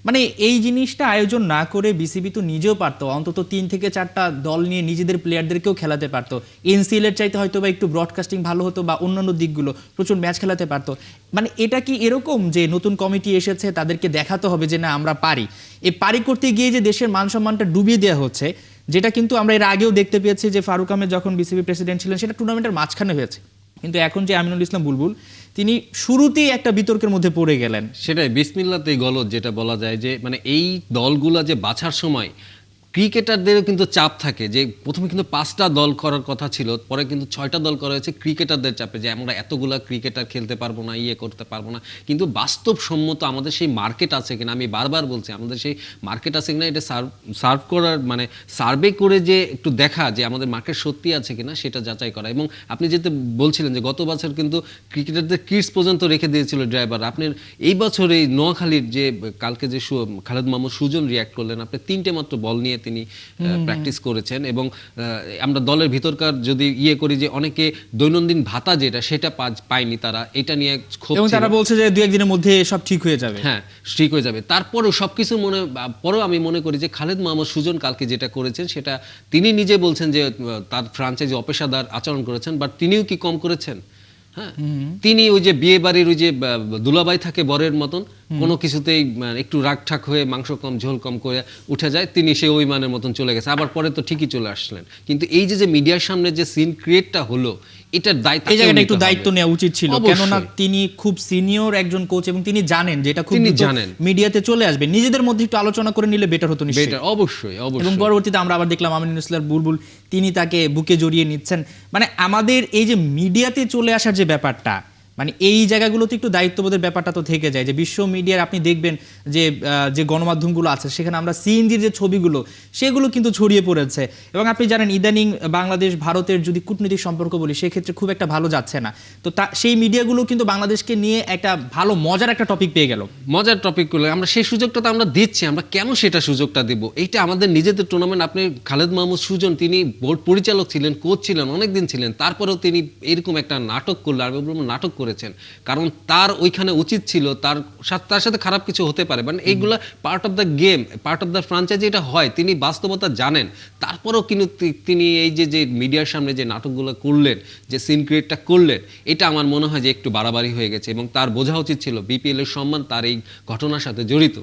মানে এই জিনিসটা আয়োজন না করে বিসিবি তো নিজেও পারতো, অন্তত 3 থেকে 4টা দল নিয়ে নিজেদের প্লেয়ারদেরকেও খেলাতে পারতো। এনসিএল এর চাইতে হয়তো বা একটু ব্রডকাস্টিং ভালো হতো বা অন্যান্য দিকগুলো প্রচুর ম্যাচ খেলাতে পারতো। মানে এটা কি এরকম যে নতুন কমিটি এসেছে তাদেরকে দেখাতে হবে যে না আমরা পারি, এই পারি করতে গিয়ে যে দেশের মান সম্মানটা ডুবিয়ে দেওয়া হচ্ছে, যেটা কিন্তু আমরা এর আগেও দেখতে পেয়েছি যে ফারুক আহমেদ যখন বিসিবি প্রেসিডেন্ট ছিলেন সেটা টুর্নামেন্টের মাঝখানে হয়েছে, কিন্তু এখন যে আমিনুল ইসলাম বুলবুল তিনি শুরুতেই একটা বিতর্কের মধ্যে পড়ে গেলেন। সেটাই বিসমিল্লাতেই গলদ, যেটা বলা যায় যে মানে এই দলগুলা যে বাছার সময় ক্রিকেটারদেরও কিন্তু চাপ থাকে, যে প্রথমে কিন্তু 5টা দল করার কথা ছিল, পরে কিন্তু 6টা দল করা হয়েছে ক্রিকেটারদের চাপে, যে আমরা এতগুলা ক্রিকেটার খেলতে পারবো না, করতে পারবো না। কিন্তু বাস্তবসম্মত আমাদের সেই মার্কেট আছে কিনা, আমি বারবার বলছি আমাদের সেই মার্কেট আছে কিনা, এটা সার্ভ করার মানে সার্ভে করে যে একটু দেখা যে আমাদের মার্কেট সত্যি আছে কিনা সেটা যাচাই করা। এবং আপনি যেতে বলছিলেন যে গত বছর কিন্তু ক্রিকেটারদের কিটস পর্যন্ত রেখে দিয়েছিল ড্রাইভার, আপনি এই বছর এই নোয়াখালীর যে কালকে যে খালেদ মাহমুদ সুজন রিয়াক্ট করলেন, আপনি 3টে মাত্র বল নিয়ে তিনি প্র্যাকটিস করেছেন। এবং আমরা দলের ভিতরকার যদি করি যে অনেকে দৈনন্দিন ভাতা যেটা সেটা পায়নি, তারা এটা নিয়ে খুব, এবং তারা বলছে যে 2-1 দিনের মধ্যে সব ঠিক হয়ে যাবে। হ্যাঁ ঠিক হয়ে যাবে। তারপরেও সবকিছু পরেও আমি মনে করি যে খালেদ মাহমুদ সুজন কালকে যেটা করেছেন সেটা তিনি নিজে বলছেন যে তার ফ্রাঞ্চাইজি অপেশাদার আচরণ করেছেন, বাট তিনিও কি কম করেছেন? হ্যাঁ, তিনি ওই যে বিয়ে বাড়ির ওই যে দুলাবাই থাকে বরের মতন, কোনো কিছুতেই একটু রাগঠাক হয়ে মাংস কম ঝোল কম করে উঠে যায়, তিনি সেই ওই মানের মতন চলে গেছে, আবার পরে তো ঠিকই চলে আসলেন। কিন্তু এই যে মিডিয়ার সামনে যে সিন ক্রিয়েটটা হলো, এটার দায়িত্ব, এই জায়গাটা একটু দায়িত্ব নেওয়া উচিত ছিল, কেননা তিনি খুব সিনিয়র একজন কোচ এবং তিনি জানেন যেটা খুব মিডিয়াতে চলে আসবে, নিজেদের মধ্যে একটু আলোচনা করে নিলে বেটার হতো নিশ্চয়ই। অবশ্যই অবশ্যই। এবং পরবর্তীতে আমরা আবার দেখলাম আমিনুল ইসলাম বুলবুল তিনি তাকে বুকে জড়িয়ে নিচ্ছেন। মানে আমাদের এই যে মিডিয়াতে চলে আসার যে ব্যাপারটা, মানে এই জায়গাগুলোতে একটু দায়িত্ববোধের ব্যাপারটা তো থেকে যায়, যে বিশ্ব মিডিয়ার আপনি দেখবেন যে যে গণমাধ্যমগুলো আছে সেখানে আমরা সিএনজির যে ছবিগুলো সেগুলো কিন্তু ছড়িয়ে পড়েছে। এবং আপনি জানেন ইদানিং বাংলাদেশ ভারতের যদি কূটনৈতিক সম্পর্ক বলি সেক্ষেত্রে খুব একটা ভালো যাচ্ছে না, তো সেই মিডিয়াগুলো কিন্তু বাংলাদেশকে নিয়ে একটা ভালো মজার একটা টপিক পেয়ে গেল, মজার টপিক করলে আমরা সেই সুযোগটা তো আমরা দিচ্ছি, আমরা কেন সেটা সুযোগটা দিব? এইটা আমাদের নিজেদের টুর্নামেন্ট। আপনি খালেদ মাহমুদ সুজন তিনি বোর্ড পরিচালক ছিলেন, কোচ ছিলেন, অনেকদিন ছিলেন, তারপরেও তিনি এরকম একটা নাটক করলেন, আমি বলবো নাটক করেছেন, কারণ তার ওইখানে উচিত ছিল, তার সাথে খারাপ কিছু হতে পারে, মানে এইগুলা part of the game, part of the franchise, এটা হয়, তিনি বাস্তবতা জানেন। তারপরেও কিন্তু তিনি এই যে মিডিয়ার সামনে যে নাটকগুলো করলেন, যে সিন ক্রিয়েটটা করলেন, এটা আমার মনে হয় যে একটু বাড়াবাড়ি হয়ে গেছে, এবং তার বোঝা উচিত ছিল বিপিএল এর সম্মান তার এই ঘটনার সাথে জড়িত।